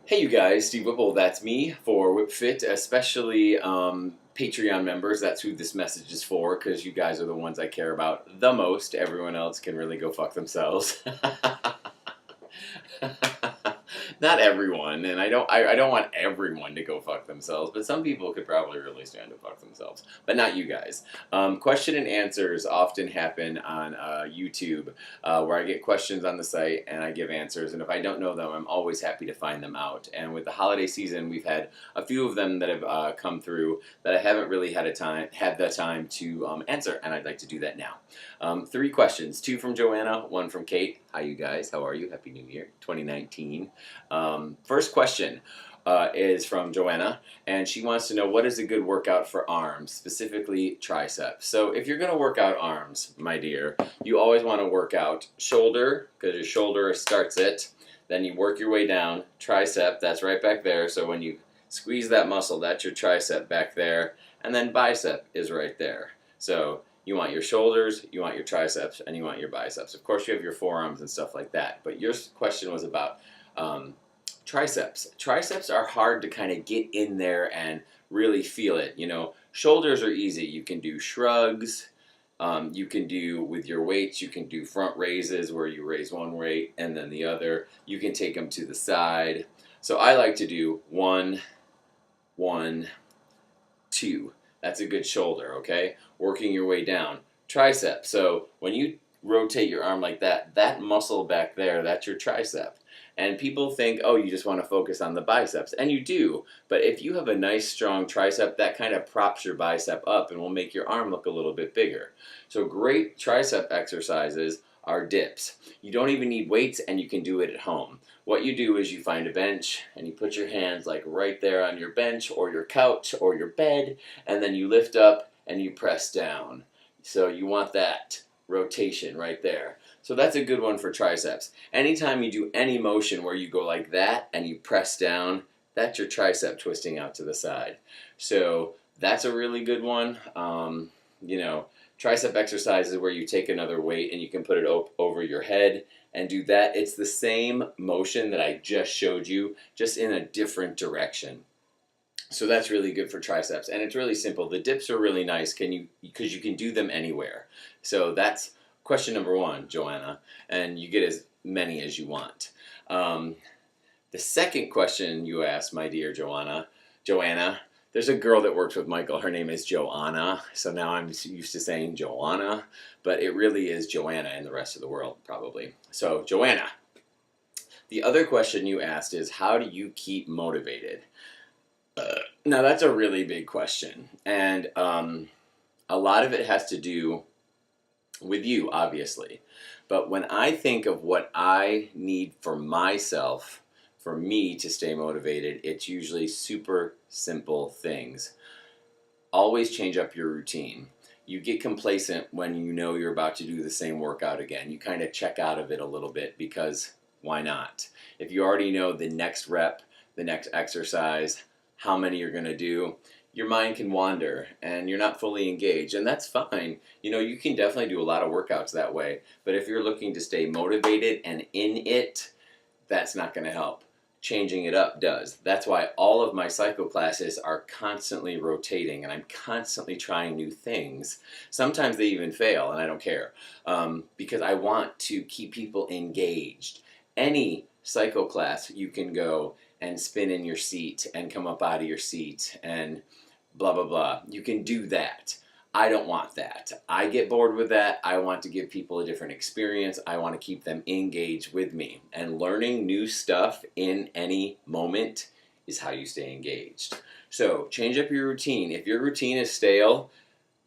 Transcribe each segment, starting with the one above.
Hey you guys, Steve Whipple, that's me for WHIPFIT, especially Patreon members. That's who this message is for, because you guys are the ones I care about the most. Everyone else can really go fuck themselves. Not everyone, and I don't want everyone to go fuck themselves, but some people could probably really stand to fuck themselves, but not you guys. Question and answers often happen on YouTube, where I get questions on the site and I give answers, and if I don't know them, I'm always happy to find them out. And with the holiday season, we've had a few of them that have come through that I haven't really had the time to answer, and I'd like to do that now. Three questions, two from Joanna, one from Kate. Hi you guys, how are you? Happy New Year, 2019. First question is from Joanna, and she wants to know what is a good workout for arms, specifically triceps. So if you're going to work out arms, my dear, you always want to work out shoulder, because your shoulder starts it. Then you work your way down. Tricep, that's right back there. So when you squeeze that muscle, that's your tricep back there. And then bicep is right there. So you want your shoulders, you want your triceps, and you want your biceps. Of course, you have your forearms and stuff like that. But your question was about triceps. Triceps are hard to kind of get in there and really feel it. You know, shoulders are easy. You can do shrugs. You can do with your weights. You can do front raises where you raise one weight and then the other. You can take them to the side. So I like to do 1, 1, 2. That's a good shoulder, okay? Working your way down. Tricep. So when you rotate your arm like that, that muscle back there, that's your tricep. And people think, oh, you just want to focus on the biceps. And you do. But if you have a nice, strong tricep, that kind of props your bicep up and will make your arm look a little bit bigger. So great tricep exercises are dips. You don't even need weights, and you can do it at home. What you do is you find a bench, and you put your hands like right there on your bench or your couch or your bed, and then you lift up and you press down. So you want that rotation right there. So that's a good one for triceps. Anytime you do any motion where you go like that and you press down, that's your tricep twisting out to the side. So that's a really good one. You know, tricep exercises where you take another weight and you can put it over your head and do that. It's the same motion that I just showed you, just in a different direction. So that's really good for triceps, and it's really simple. The dips are really nice because you can do them anywhere. So that's question number one, Joanna, and you get as many as you want. The second question you asked, my dear Joanna, there's a girl that works with Michael. Her name is Joanna, so now I'm used to saying Joanna, but it really is Joanna in the rest of the world, probably. So Joanna, the other question you asked is, how do you keep motivated? Now that's a really big question, and a lot of it has to do with you, obviously. But when I think of what I need for myself, for me to stay motivated, it's usually super simple things. Always change up your routine. You get complacent when you know you're about to do the same workout again. You kind of check out of it a little bit because why not? If you already know the next rep, the next exercise, how many you're going to do, your mind can wander and you're not fully engaged, and that's fine. You know, you can definitely do a lot of workouts that way, but if you're looking to stay motivated and in it, that's not going to help. Changing it up does. That's why all of my cycle classes are constantly rotating, and I'm constantly trying new things. Sometimes they even fail, and I don't care, because I want to keep people engaged. Any cycle class you can go and spin in your seat and come up out of your seat and blah blah blah. You can do that. I don't want that. I get bored with that. I want to give people a different experience. I want to keep them engaged with me. And learning new stuff in any moment is how you stay engaged. So change up your routine. If your routine is stale,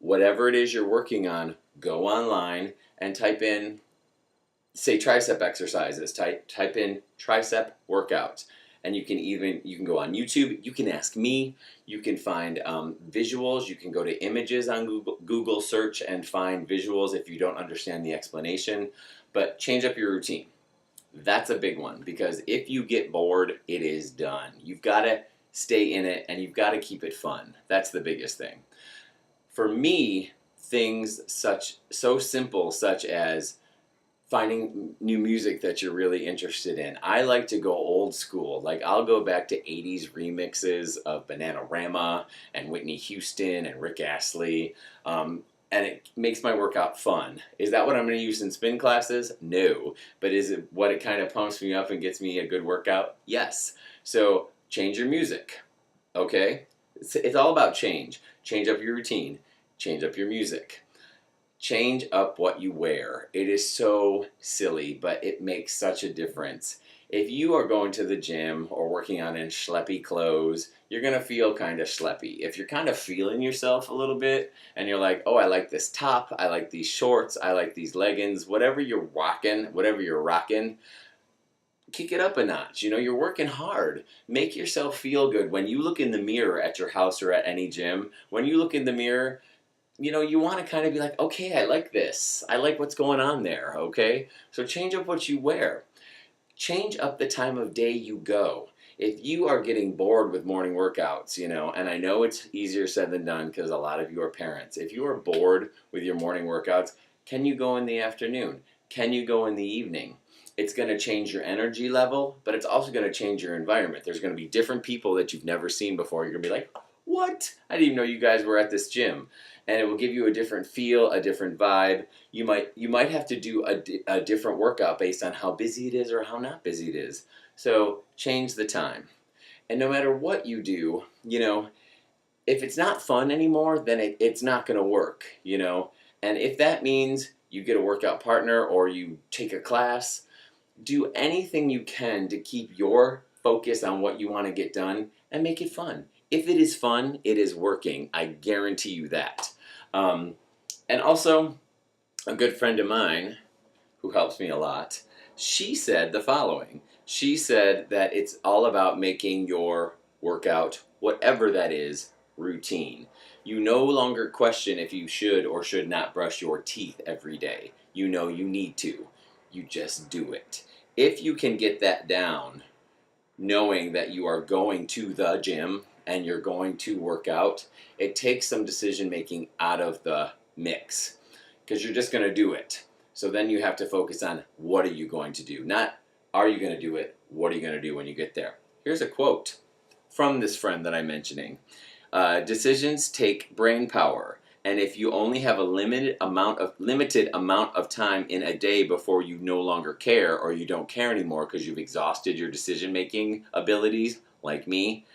whatever it is you're working on, go online and type in, say, tricep exercises. Type in tricep workouts. And you can go on YouTube, you can ask me, you can find visuals, you can go to images on Google search and find visuals if you don't understand the explanation, but change up your routine. That's a big one, because if you get bored, it is done. You've got to stay in it and you've got to keep it fun. That's the biggest thing. For me, things so simple such as finding new music that you're really interested in. I like to go old school. Like I'll go back to 80s remixes of Bananarama and Whitney Houston and Rick Astley. And it makes my workout fun. Is that what I'm going to use in spin classes? No. But is it what it kind of pumps me up and gets me a good workout? Yes. So change your music. Okay? It's all about change. Change up your routine. Change up your music. Change up what you wear. It is so silly, but it makes such a difference. If you are going to the gym or working out in schleppy clothes, you're going to feel kind of schleppy. If you're kind of feeling yourself a little bit and you're like, oh, I like this top, I like these shorts, I like these leggings, whatever you're rocking, kick it up a notch. You know, you're working hard. Make yourself feel good. When you look in the mirror at your house or at any gym, when you look in the mirror, you know, you want to kind of be like, okay, I like this. I like what's going on there, okay? So change up what you wear. Change up the time of day you go. If you are getting bored with morning workouts, you know, and I know it's easier said than done because a lot of you are parents. If you are bored with your morning workouts, can you go in the afternoon? Can you go in the evening? It's going to change your energy level, but it's also going to change your environment. There's going to be different people that you've never seen before. You're going to be like, what? I didn't even know you guys were at this gym. And it will give you a different feel, a different vibe. You might have to do a different workout based on how busy it is or how not busy it is. So change the time. And no matter what you do, you know, if it's not fun anymore, then it's not going to work, you know. And if that means you get a workout partner or you take a class, do anything you can to keep your focus on what you want to get done and make it fun. If it is fun, it is working. I guarantee you that. And also, a good friend of mine who helps me a lot, she said the following. She said that it's all about making your workout, whatever that is, routine. You no longer question if you should or should not brush your teeth every day. You know you need to. You just do it. If you can get that down, knowing that you are going to the gym and you're going to work out, it takes some decision making out of the mix because you're just going to do it. So then you have to focus on what are you going to do? Not are you going to do it, what are you going to do when you get there? Here's a quote from this friend that I'm mentioning. Decisions take brain power. And if you only have a limited amount of time in a day before you no longer care or you don't care anymore because you've exhausted your decision-making abilities, like me,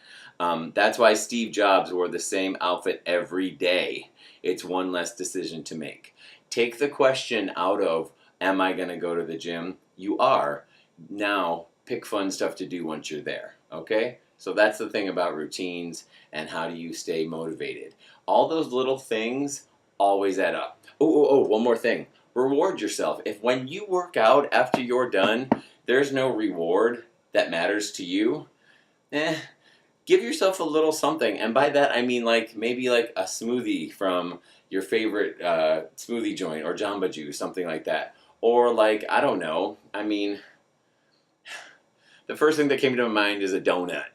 that's why Steve Jobs wore the same outfit every day. It's one less decision to make. Take the question out of, am I going to go to the gym? You are. Now, pick fun stuff to do once you're there, okay? So that's the thing about routines and how do you stay motivated. All those little things always add up. Oh, one more thing. Reward yourself. If when you work out after you're done, there's no reward that matters to you, give yourself a little something. And by that, I mean like maybe like a smoothie from your favorite smoothie joint or Jamba Juice, something like that. Or like, I don't know, I mean, the first thing that came to my mind is a donut.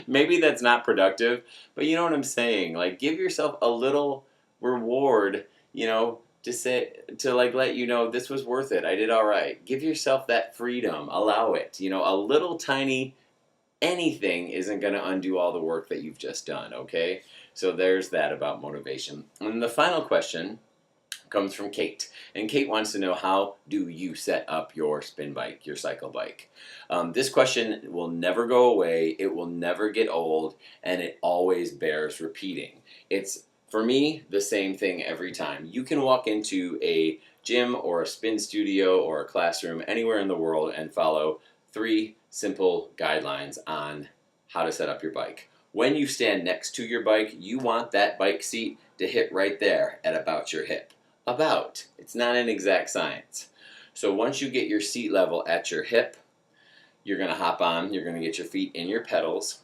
Maybe that's not productive, but you know what I'm saying. Like, give yourself a little reward, you know, to like let you know this was worth it. I did all right. Give yourself that freedom. Allow it. You know, a little tiny anything isn't going to undo all the work that you've just done, okay? So there's that about motivation. And the final question comes from Kate. And Kate wants to know, how do you set up your spin bike, your cycle bike? This question will never go away, it will never get old, and it always bears repeating. It's, for me, the same thing every time. You can walk into a gym or a spin studio or a classroom anywhere in the world and follow 3 simple guidelines on how to set up your bike. When you stand next to your bike, you want that bike seat to hit right there at about your hip. About. It's not an exact science. So once you get your seat level at your hip, you're going to hop on, you're going to get your feet in your pedals.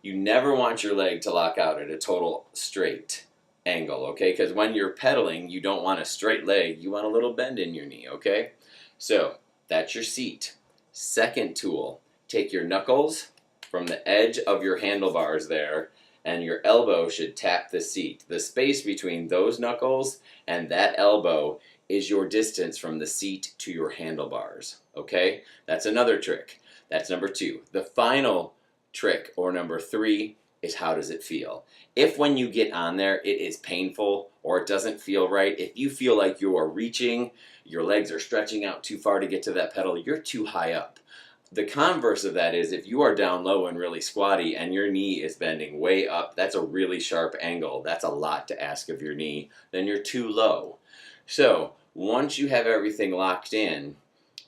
You never want your leg to lock out at a total straight angle, okay? Because when you're pedaling, you don't want a straight leg, you want a little bend in your knee, okay? So that's your seat. Second tool, take your knuckles from the edge of your handlebars there, and your elbow should tap the seat. The space between those knuckles and that elbow is your distance from the seat to your handlebars. Okay, that's another trick. That's number 2. The final trick, or number 3, is how does it feel? If when you get on there it is painful or it doesn't feel right, if you feel like you are reaching, your legs are stretching out too far to get to that pedal, you're too high up. The converse of that is if you are down low and really squatty and your knee is bending way up, that's a really sharp angle. That's a lot to ask of your knee. Then you're too low. So once you have everything locked in,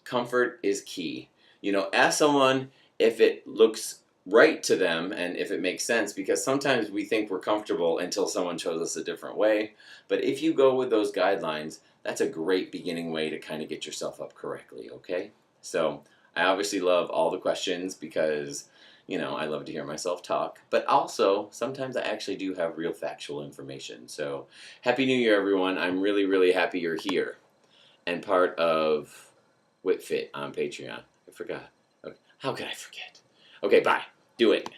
comfort is key. You know, ask someone if it looks right to them and if it makes sense, because sometimes we think we're comfortable until someone shows us a different way. But if you go with those guidelines, that's a great beginning way to kind of get yourself up correctly, okay? So I obviously love all the questions because, you know, I love to hear myself talk, but also sometimes I actually do have real factual information. So Happy New Year, everyone. I'm really, really happy you're here and part of WHIPFIT on Patreon. I forgot. Okay. How could I forget? Okay, bye. Do it.